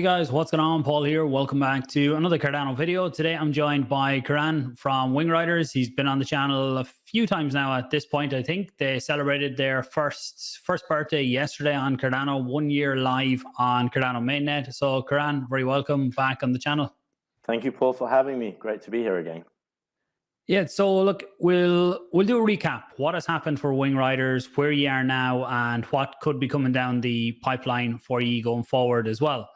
Hey guys, what's going on? Paul here. Welcome back to another Cardano video. Today I'm joined by Kaaran from Wingriders. He's been on the channel a few times now at this point. I think they celebrated their first birthday yesterday on Cardano, 1 year live on Cardano mainnet. So Kaaran, very welcome back on the channel. Thank you, Paul, for having me. Great to be here again. Yeah, so look, we'll do a recap. What has happened for Wingriders, where you are now, and what could be coming down the pipeline for you going forward as well.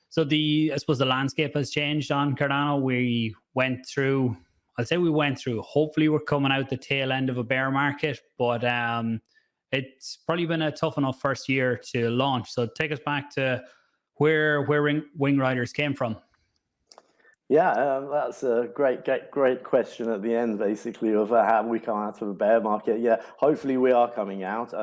So I suppose the landscape has changed on Cardano. Hopefully we're coming out the tail end of a bear market, but it's probably been a tough enough first year to launch. So take us back to where Wingriders came from. Yeah, that's a great question at the end, basically, of how we come out of a bear market. Yeah, hopefully we are coming out.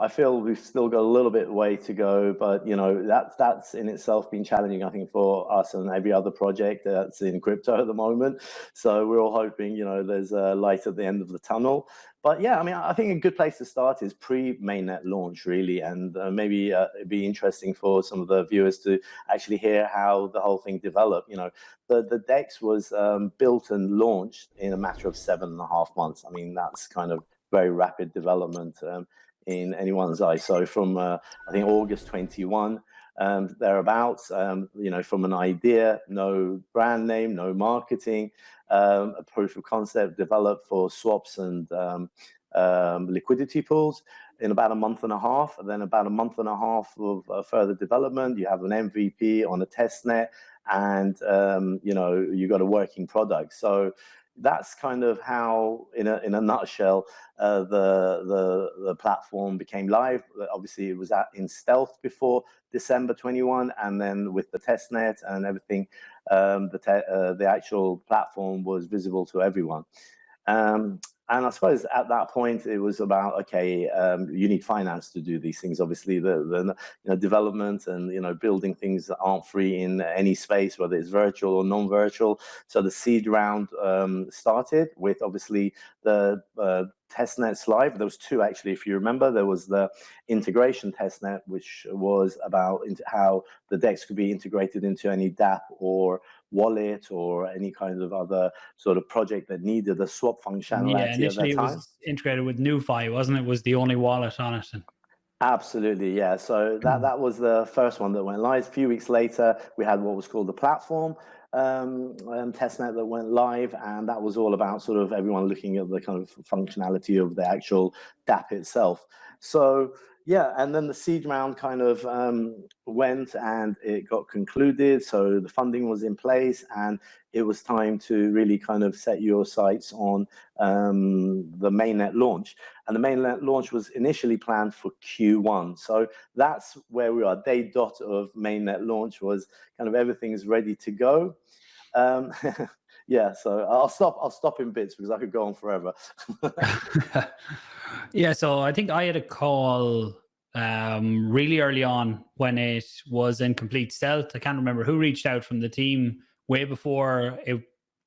I feel we've still got a little bit way to go, but you know that's in itself been challenging, I think, for us and every other project that's in crypto at the moment. So we're all hoping, you know, there's a light at the end of the tunnel. But yeah, I mean, I think a good place to start is pre-mainnet launch, really, and maybe it'd be interesting for some of the viewers to actually hear how the whole thing developed. You know, the DEX was built and launched in a matter of 7.5 months. I mean, that's kind of very rapid development in anyone's eye. So from I think August 21. Thereabouts, you know, from an idea, no brand name, no marketing, a proof of concept developed for swaps and liquidity pools in about a month and a half. And then about a month and a half of further development. You have an MVP on a test net, and you know, you got a working product. So that's kind of how, in a nutshell, the platform became live. Obviously, it was in stealth before December 21, and then with the testnet and everything, the actual platform was visible to everyone. And I suppose at that point it was about, okay, you need finance to do these things. Obviously, the you know, development and, you know, building things that aren't free in any space, whether it's virtual or non-virtual. So the seed round started with obviously the testnets live. There was two, actually, if you remember. There was the integration testnet, which was about how the DEX could be integrated into any dApp or wallet or any kind of other sort of project that needed a swap functionality. Yeah, initially it was integrated with NuFi, wasn't it? Was the only wallet on it. Absolutely, yeah. So that was the first one that went live. A few weeks later, we had what was called the platform testnet that went live, and that was all about sort of everyone looking at the kind of functionality of the actual dApp itself. So yeah, and then the seed round kind of went and it got concluded. So the funding was in place, and it was time to really kind of set your sights on the mainnet launch. And the mainnet launch was initially planned for Q1. So that's where we are. Day dot of mainnet launch was kind of everything's ready to go. Yeah, so I'll stop in bits because I could go on forever. Yeah, so I think I had a call really early on when it was in complete stealth. I can't remember who reached out from the team way before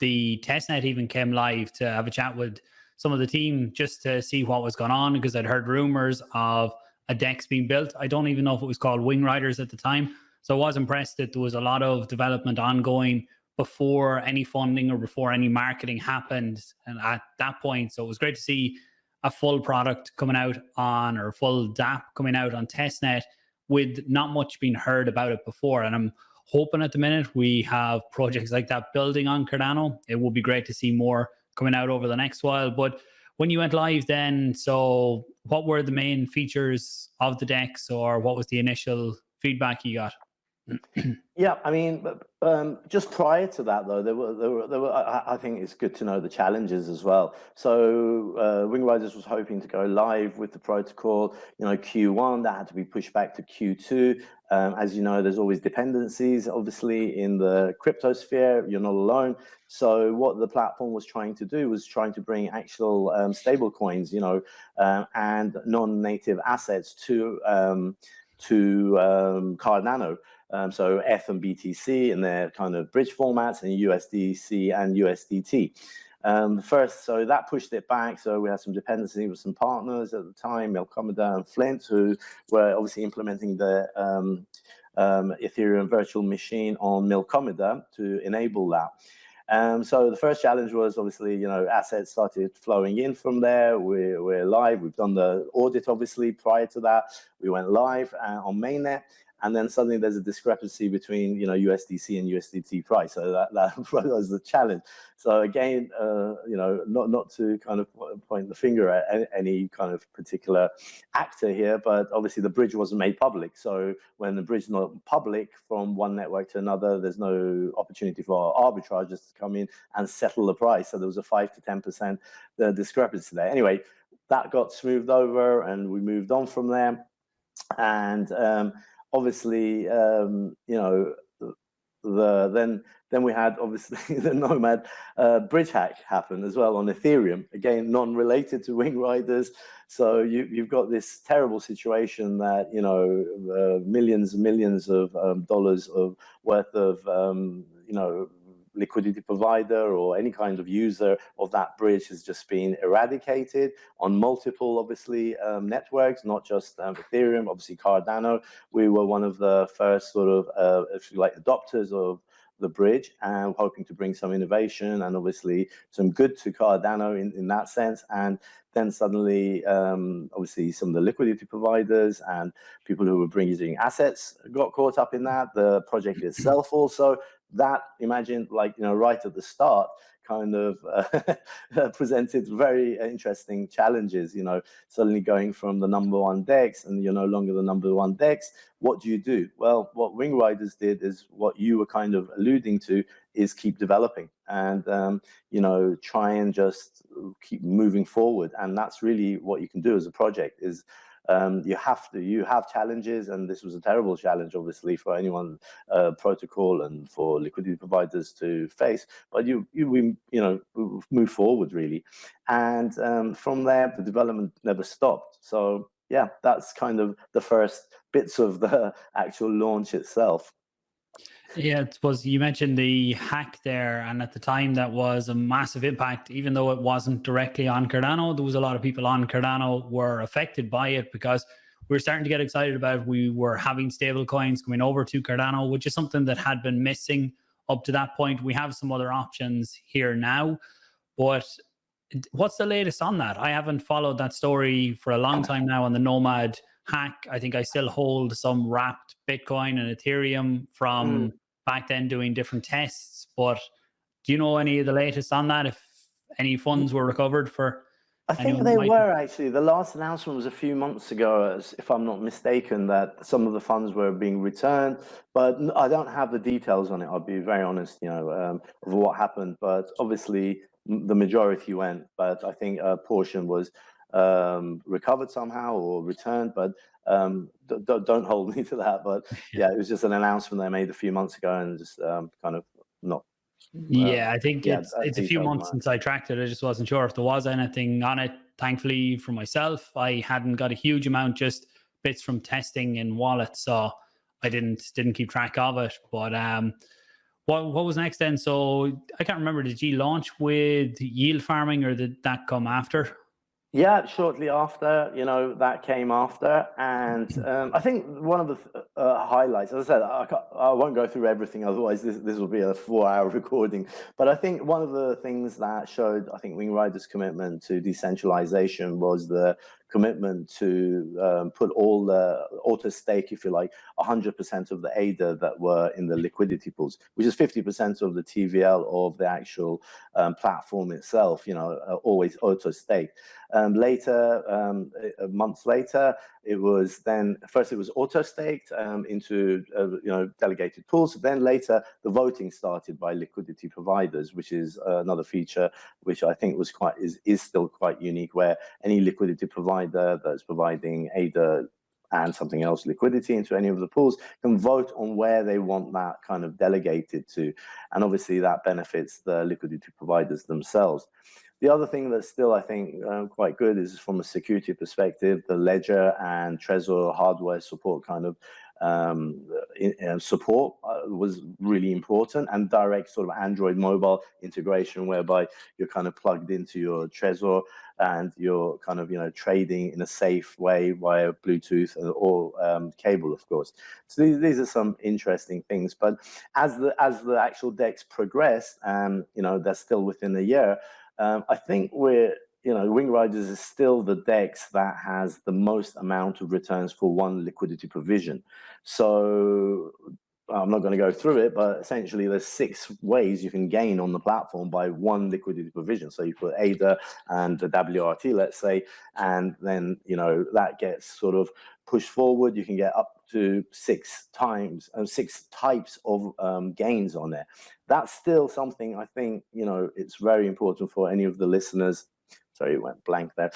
the testnet even came live to have a chat with some of the team just to see what was going on, because I'd heard rumors of a DEX being built. I don't even know if it was called Wingriders at the time. So I was impressed that there was a lot of development ongoing before any funding or before any marketing happened, and at that point. So it was great to see a full product coming out on, or full dApp coming out on testnet with not much being heard about it before. And I'm hoping at the minute we have projects like that building on Cardano. It would be great to see more coming out over the next while. But when you went live then, so what were the main features of the DEX, or what was the initial feedback you got? Yeah, I mean, just prior to that, though, there were. I think it's good to know the challenges as well. So Wingriders was hoping to go live with the protocol, you know, Q1. That had to be pushed back to Q2. As you know, there's always dependencies, obviously, in the crypto sphere. You're not alone. So what the platform was trying to do was trying to bring actual stable coins, you know, and non-native assets to Cardano. So F and BTC in their kind of bridge formats, and USDC and USDT. First, so that pushed it back. So we had some dependency with some partners at the time, Melcomeda and Flint, who were obviously implementing the Ethereum virtual machine on Milkomeda to enable that. So the first challenge was obviously, you know, assets started flowing in from there. We're live. We've done the audit, obviously, prior to that. We went live on mainnet. And then suddenly there's a discrepancy between, you know, USDC and USDT price. So that was the challenge. So again, you know, not to kind of point the finger at any kind of particular actor here, but obviously the bridge wasn't made public. So when the bridge is not public from one network to another, there's no opportunity for arbitrageurs to come in and settle the price. So there was a 5 to 10% discrepancy there. Anyway, that got smoothed over and we moved on from there. And obviously, you know, then we had obviously the Nomad bridge hack happen as well on Ethereum. Again, non-related to Wingriders. So you've got this terrible situation that, you know, millions and millions of dollars of worth of, you know, liquidity provider or any kind of user of that bridge has just been eradicated on multiple, obviously, networks, not just Ethereum, obviously Cardano. We were one of the first sort of, if you like, adopters of the bridge and hoping to bring some innovation and obviously some good to Cardano in that sense. And then suddenly, obviously, some of the liquidity providers and people who were bringing assets got caught up in that. The project itself also, that, imagine, like, you know, right at the start, kind of presented very interesting challenges, you know, suddenly going from the #1 DEX and you're no longer the #1 DEX. What do you do? Well, what Wingriders did is what you were kind of alluding to, is keep developing and, you know, try and just keep moving forward. And that's really what you can do as a project is, you have challenges, and this was a terrible challenge, obviously, for anyone protocol and for liquidity providers to face. But you know, move forward really, and from there the development never stopped. So yeah, that's kind of the first bits of the actual launch itself. Yeah, I suppose you mentioned the hack there, and at the time that was a massive impact. Even though it wasn't directly on Cardano, there was a lot of people on Cardano were affected by it because we were starting to get excited about it. We were having stable coins coming over to Cardano, which is something that had been missing up to that point. We have some other options here now, but what's the latest on that? I haven't followed that story for a long time now on the Nomad hack. I think I still hold some wrapped Bitcoin and Ethereum from back then doing different tests. But do you know any of the latest on that? If any funds were recovered for? I think they were actually. The last announcement was a few months ago, if I'm not mistaken, that some of the funds were being returned. But I don't have the details on it. I'll be very honest, you know, of what happened. But obviously, the majority went. But I think a portion was recovered somehow or returned. But don't hold me to that. But yeah, it was just an announcement they made a few months ago, and just kind of not. Yeah, I think it's a few months since I tracked it. I just wasn't sure if there was anything on it. Thankfully for myself, I hadn't got a huge amount, just bits from testing in wallets, so I didn't keep track of it. But what was next then? So I can't remember. Did you launch with yield farming, or did that come after? Yeah, shortly after, you know, that came after. And I think one of the highlights, as I said, I won't go through everything, otherwise this will be a 4-hour recording. But I think one of the things that showed, I think, Wingriders' commitment to decentralization was the commitment to put all the auto stake, if you like, 100% of the ADA that were in the liquidity pools, which is 50% of the TVL of the actual platform itself, you know, always auto staked. Later, months later, it was then, first it was auto staked into, you know, delegated pools. Then later, the voting started by liquidity providers, which is another feature which I think was is still quite unique, where any liquidity provider that's providing ADA and something else, liquidity into any of the pools, can vote on where they want that kind of delegated to. And obviously that benefits the liquidity providers themselves. The other thing that's still, I think, quite good is from a security perspective, the Ledger and Trezor hardware support kind of support was really important, and direct sort of Android mobile integration, whereby you're kind of plugged into your Trezor and you're kind of, trading in a safe way via Bluetooth or cable, of course. So these are some interesting things. But as the actual DEX progressed, and they're still within a year, I think Wingriders is still the DEX that has the most amount of returns for one liquidity provision. So I'm not going to go through it, but essentially there's 6 ways you can gain on the platform by one liquidity provision. So you put ADA and the WRT, let's say, and then, that gets sort of pushed forward. You can get up to 6 types of gains on there. That's still something I think, it's very important for any of the listeners. Sorry, it went blank there.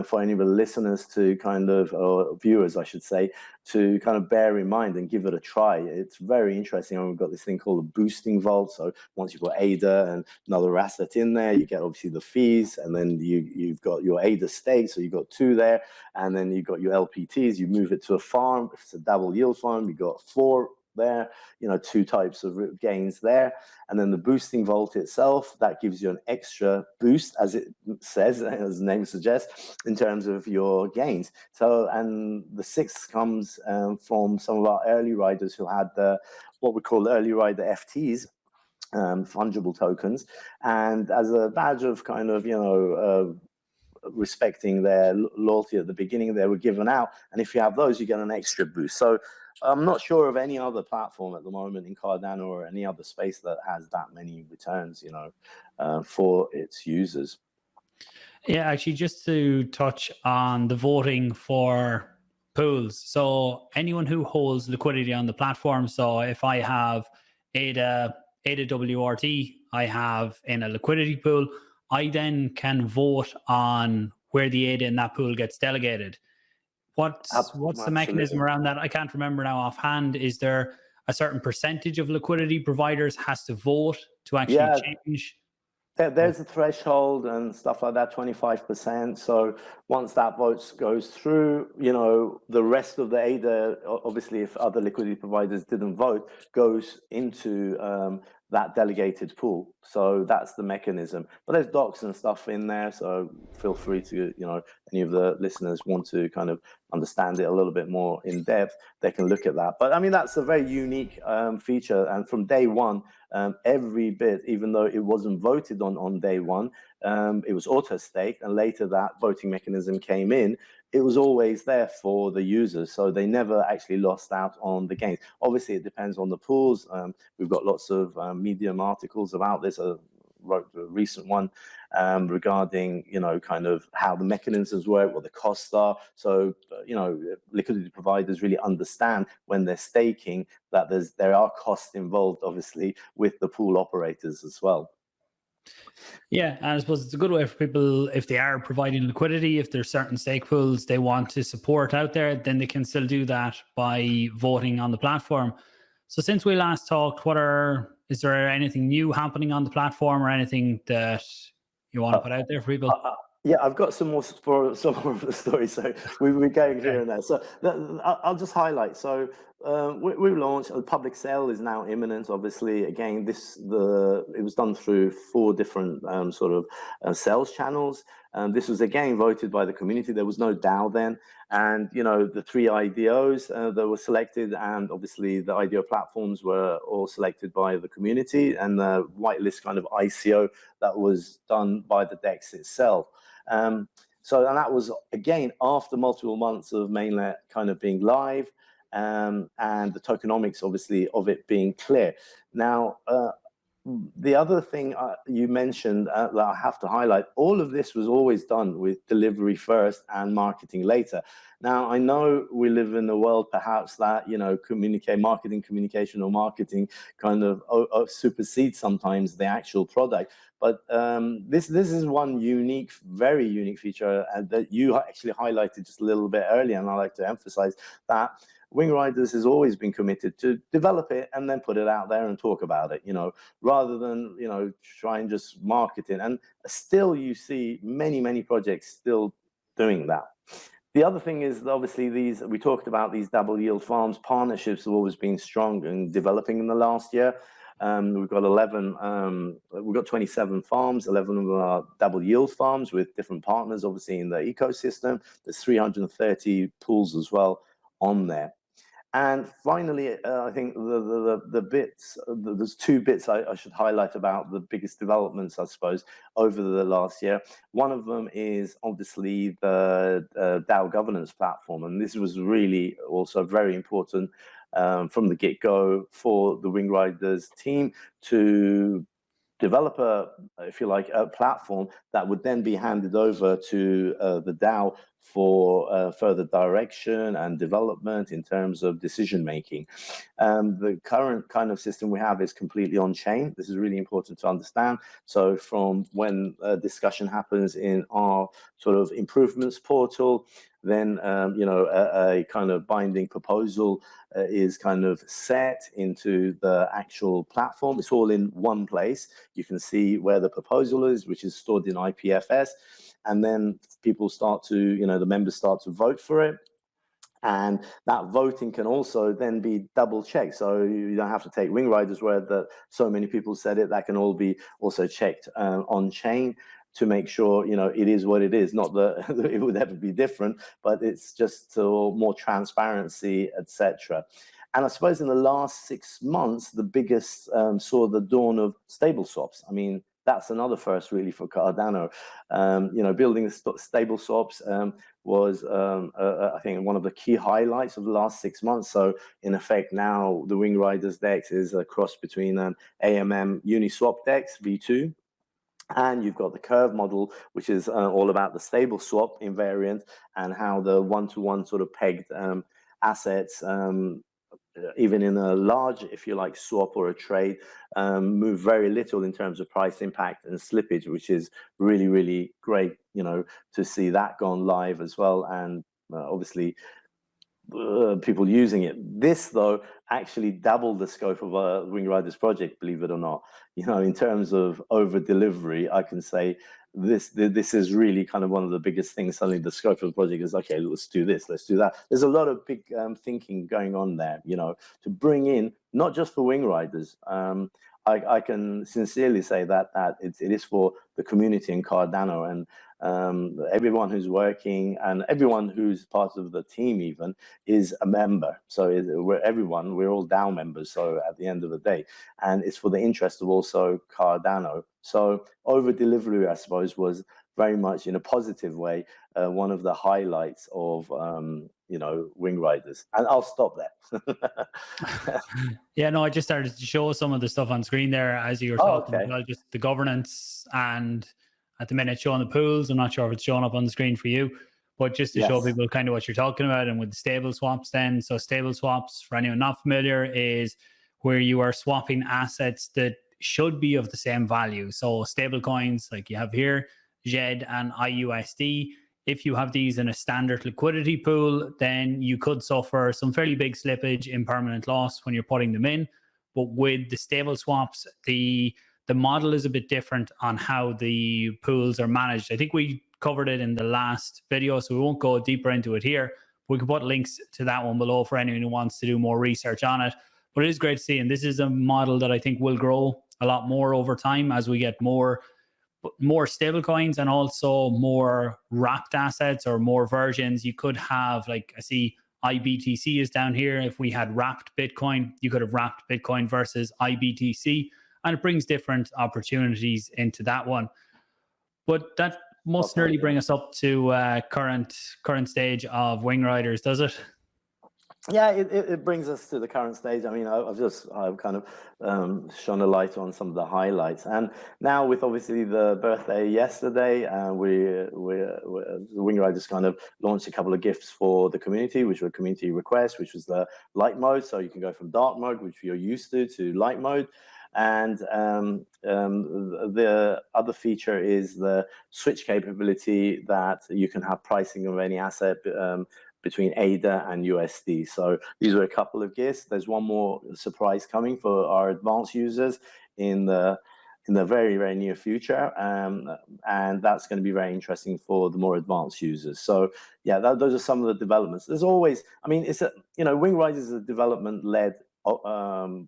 For any of the listeners to kind of, or viewers, I should say, to kind of bear in mind and give it a try. It's very interesting. And we've got this thing called a boosting vault. So once you've got ADA and another asset in there, you get obviously the fees, and then you've got your ADA stake. So you've got 2 there, and then you've got your LPTs. You move it to a farm. If it's a double yield farm, you've got 4 there, 2 types of gains there. And then the boosting vault itself, that gives you an extra boost, as it says, as the name suggests, in terms of your gains. So, and the 6th comes from some of our early riders who had what we call early rider FTs, fungible tokens, and as a badge of kind of, respecting their loyalty at the beginning, they were given out, and if you have those, you get an extra boost. So I'm not sure of any other platform at the moment in Cardano or any other space that has that many returns, for its users. Yeah, actually, just to touch on the voting for pools. So anyone who holds liquidity on the platform, so if I have ADA WRT, I have in a liquidity pool, I then can vote on where the ADA in that pool gets delegated. What's the mechanism around that? I can't remember now offhand. Is there a certain percentage of liquidity providers has to vote to actually change? There's a threshold and stuff like that, 25%. So once that vote goes through, the rest of the ADA, obviously, if other liquidity providers didn't vote, goes into that delegated pool. So that's the mechanism. But there's docs and stuff in there. So feel free to, any of the listeners want to kind of understand it a little bit more in depth, they can look at that. But I mean, that's a very unique feature. And from day one, every bit, even though it wasn't voted on day one, it was auto staked, and later that voting mechanism came in. It was always there for the users, so they never actually lost out on the gains. Obviously, it depends on the pools. We've got lots of Medium articles about this. I wrote a recent one regarding, kind of how the mechanisms work, what the costs are. So, liquidity providers really understand when they're staking that there are costs involved, obviously, with the pool operators as well. Yeah, and I suppose it's a good way for people, if they are providing liquidity, if there's certain stake pools they want to support out there, then they can still do that by voting on the platform. So since we last talked, is there anything new happening on the platform, or anything that you want to put out there for people? Yeah, I've got some more of the story. So we're going here and there. So I'll just highlight. So we launched. The public sale is now imminent. Obviously, again, it was done through 4 different sort of sales channels. This was again voted by the community. There was no DAO then, and the 3 IDOs that were selected, and obviously the IDO platforms were all selected by the community, and the whitelist kind of ICO that was done by the DEX itself. And that was again after multiple months of mainnet kind of being live, and the tokenomics obviously of it being clear. Now, the other thing you mentioned that I have to highlight, all of this was always done with delivery first and marketing later. Now, I know we live in a world perhaps that, marketing communication or marketing kind of supersedes sometimes the actual product. But this is one very unique feature that you actually highlighted just a little bit earlier, and I like to emphasize that Wingriders has always been committed to develop it and then put it out there and talk about it, rather than, try and just market it. And still you see many projects still doing that. The other thing is obviously we talked about these double yield farms. Partnerships have always been strong and developing in the last year. We've got 27 farms. 11 of them are double yield farms with different partners, obviously in the ecosystem. There's 330 pools as well on there. And finally, I think the bits, there's two bits I should highlight about the biggest developments, I suppose, over the last year. One of them is obviously the DAO governance platform. And this was really also very important from the get-go for the Wingriders team to develop if you like, a platform that would then be handed over to the DAO for further direction and development in terms of decision making. The current kind of system we have is completely on chain. This is really important to understand. So from when a discussion happens in our sort of improvements portal, then a kind of binding proposal is kind of set into the actual platform. It's all in one place. You can see where the proposal is, which is stored in IPFS, and then people start to, the members start to vote for it. And that voting can also then be double checked. So you don't have to take Wingriders' word that so many people said it. That can all be also checked on chain to make sure, it is what it is. Not that it would ever be different, but it's just more transparency, etc. And I suppose in the last 6 months, the biggest saw the dawn of Stableswaps. I mean, that's another first really for Cardano. Building Stableswaps was, I think, one of the key highlights of the last 6 months. So in effect, now the Wingriders Dex is a cross between an AMM Uniswap Dex V2, and you've got the curve model, which is all about the stable swap invariant and how the one-to-one sort of pegged assets, even in a large, if you like, swap or a trade, move very little in terms of price impact and slippage, which is really, really great, to see that gone live as well. And obviously, people using it. This, though, actually doubled the scope of a Wingriders project, believe it or not. In terms of over delivery, I can say this is really kind of one of the biggest things. Suddenly the scope of the project is, okay, let's do this, let's do that. There's a lot of big thinking going on there, to bring in, not just for Wingriders. I can sincerely say that it is for the community in Cardano, and everyone who's working and everyone who's part of the team even is a member. So we're all DAO members. So at the end of the day, and it's for the interest of also Cardano. So over delivery, I suppose, was very much in a positive way one of the highlights of Wingriders. And I'll stop there. Yeah, no, I just started to show some of the stuff on screen there as you were talking about just the governance, and at the minute showing the pools. I'm not sure if it's showing up on the screen for you, but just to show people kind of what you're talking about. And with the stable swaps then, so stable swaps, for anyone not familiar, is where you are swapping assets that should be of the same value. So stable coins like you have here, ZED and IUSD, if you have these in a standard liquidity pool, then you could suffer some fairly big slippage in permanent loss when you're putting them in. But with the stable swaps, the model is a bit different on how the pools are managed. I think we covered it in the last video, so we won't go deeper into it here. We can put links to that one below for anyone who wants to do more research on it. But it is great to see, and this is a model that I think will grow a lot more over time as we get more stable coins and also more wrapped assets or more versions. You could have, like, I see IBTC is down here. If we had wrapped Bitcoin, you could have wrapped Bitcoin versus IBTC, and it brings different opportunities into that one. But that must nearly bring us up to current stage of Wingriders, does it? Yeah, it brings us to the current stage. I mean, I've kind of shone a light on some of the highlights, and now with obviously the birthday yesterday, the Wingriders kind of launched a couple of gifts for the community, which were community requests, which was the light mode, so you can go from dark mode, which you're used to light mode. And the other feature is the switch capability, that you can have pricing of any asset between ADA and USD. So these were a couple of gifts. There's one more surprise coming for our advanced users in the in the very, very near future. And that's going to be very interesting for the more advanced users. So yeah, those are some of the developments. There's always, I mean, it's Wingriders is a development-led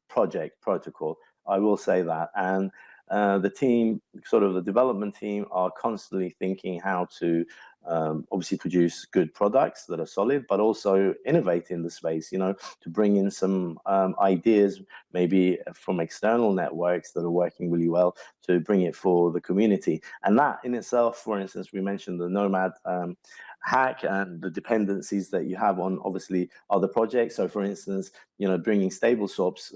project protocol. I will say that. And the team, sort of the development team, are constantly thinking how to obviously produce good products that are solid, but also innovate in the space, to bring in some ideas, maybe from external networks that are working really well, to bring it for the community. And that in itself, for instance, we mentioned the Nomad hack and the dependencies that you have on obviously other projects. So for instance, bringing Stableswaps,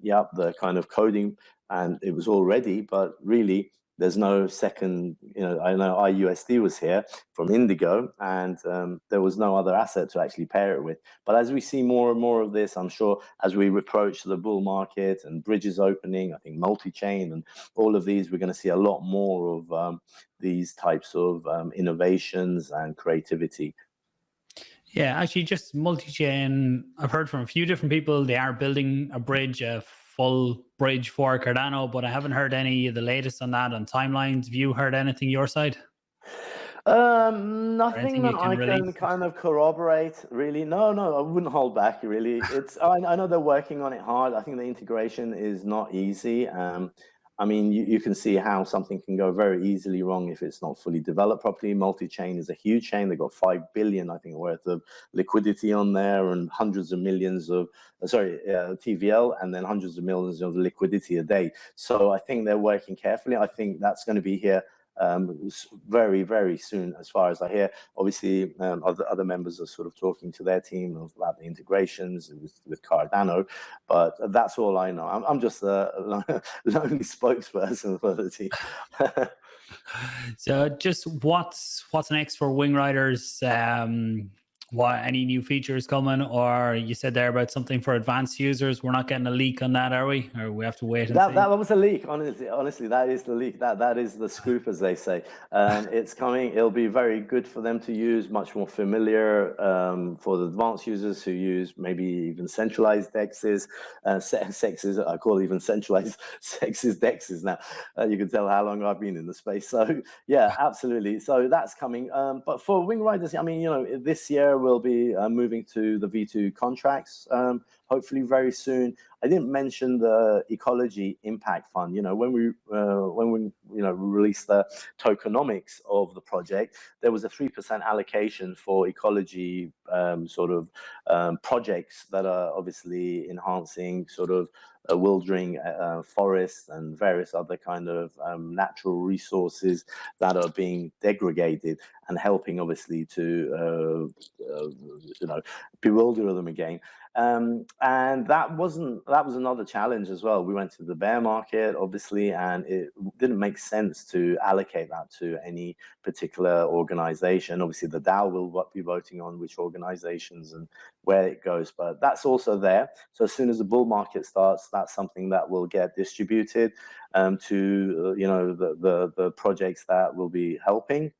the kind of coding, and it was all ready, but really there's no second, I know IUSD was here from Indigo, and there was no other asset to actually pair it with. But as we see more and more of this, I'm sure as we approach the bull market and bridges opening, I think Multichain and all of these, we're going to see a lot more of these types of innovations and creativity. Yeah, actually, just Multichain, I've heard from a few different people, they are building a bridge, a full bridge for Cardano, but I haven't heard any of the latest on that, on timelines. Have you heard anything your side? Nothing that I can kind of corroborate, really. No, I wouldn't hold back, really. I know they're working on it hard. I think the integration is not easy. I mean, you can see how something can go very easily wrong if it's not fully developed properly. Multichain is a huge chain. They've got 5 billion, I think, worth of liquidity on there, and hundreds of millions of, TVL, and then hundreds of millions of liquidity a day. So I think they're working carefully. I think that's going to be here very, very soon, as far as I hear. Obviously, other members are sort of talking to their team about the integrations with Cardano, but that's all I know. I'm just a lonely spokesperson for the team. So just what's next for Wingriders? Any new features coming? Or you said there about something for advanced users. We're not getting a leak on that, are we? Or we have to wait and see? That was a leak. Honestly, that is the leak. That is the scoop, as they say. It's coming. It'll be very good for them to use, much more familiar for the advanced users who use maybe even centralized dexes, sexes. I call it even centralized sexes dexes now. You can tell how long I've been in the space. So yeah, absolutely. So that's coming. But for Wingriders, I mean, this year we'll be moving to the V2 contracts. Hopefully very soon. I didn't mention the ecology impact fund. When we released the tokenomics of the project, there was a 3% allocation for ecology projects that are obviously enhancing sort of wildering forests and various other kind of natural resources that are being degraded, and helping obviously to bewilder them again. And that was another challenge as well. We went to the bear market, obviously, and it didn't make sense to allocate that to any particular organization. Obviously, the DAO will be voting on which organizations and where it goes, but that's also there. So as soon as the bull market starts, that's something that will get distributed to the projects that will be helping.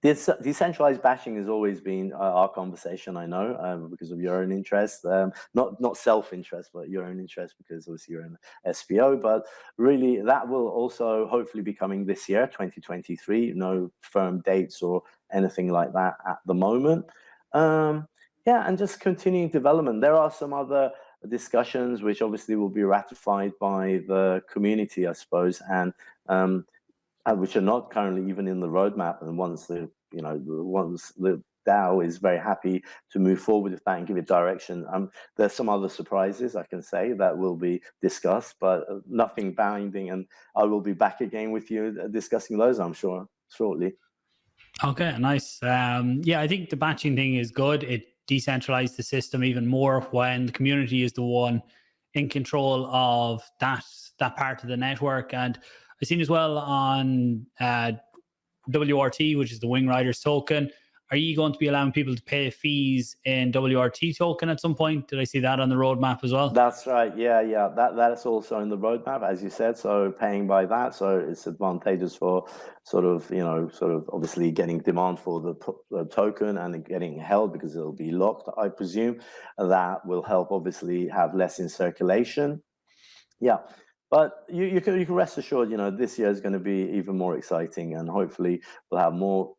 Decentralized bashing has always been our conversation, I know, because of your own interest, not self-interest, but your own interest, because obviously you're an SPO. But really, that will also hopefully be coming this year, 2023. No firm dates or anything like that at the moment. And just continuing development. There are some other discussions which obviously will be ratified by the community, I suppose, and which are not currently even in the roadmap. And once the DAO is very happy to move forward with that and give it direction, there's some other surprises, I can say, that will be discussed, but nothing binding. And I will be back again with you discussing those, I'm sure, shortly. Okay, nice. I think the batching thing is good. It decentralized the system even more when the community is the one in control of that part of the network. And I've seen as well on WRT, which is the Wingriders token. Are you going to be allowing people to pay fees in WRT token at some point? Did I see that on the roadmap as well? That's right. Yeah. That's also in the roadmap, as you said. So paying by that, so it's advantageous for sort of obviously getting demand for the token and getting held, because it'll be locked, I presume. That will help obviously have less in circulation. Yeah. But you can rest assured, this year is going to be even more exciting, and hopefully we'll have more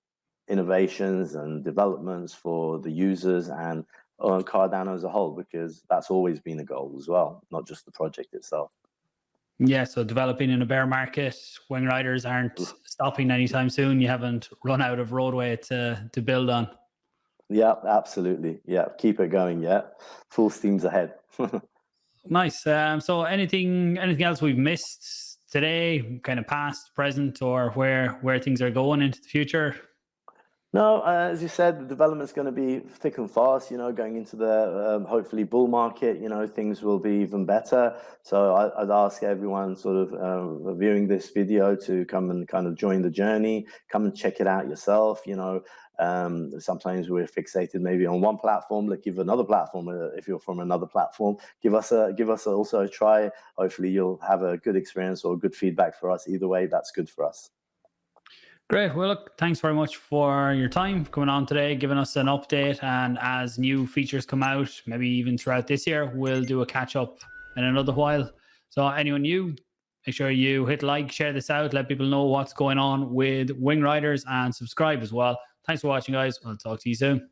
innovations and developments for the users and Cardano as a whole, because that's always been a goal as well, not just the project itself. Yeah, so developing in a bear market, Wingriders aren't stopping anytime soon. You haven't run out of roadway to build on. Yeah, absolutely. Yeah, keep it going. Yeah, full steams ahead. Nice. So anything else we've missed today, kind of past, present, or where things are going into the future? No, as you said, the development's going to be thick and fast, going into the hopefully bull market, things will be even better. So I'd ask everyone sort of viewing this video to come and kind of join the journey, come and check it out yourself. Sometimes we're fixated maybe on one platform. Let's give another platform. If you're from another platform, give us also a try. Hopefully you'll have a good experience or good feedback for us. Either way, that's good for us. Great. Well, look, thanks very much for your time coming on today, giving us an update. And as new features come out, maybe even throughout this year, we'll do a catch up in another while. So anyone new, make sure you hit like, share this out, let people know what's going on with Wingriders, and subscribe as well. Thanks for watching, guys. I'll talk to you soon.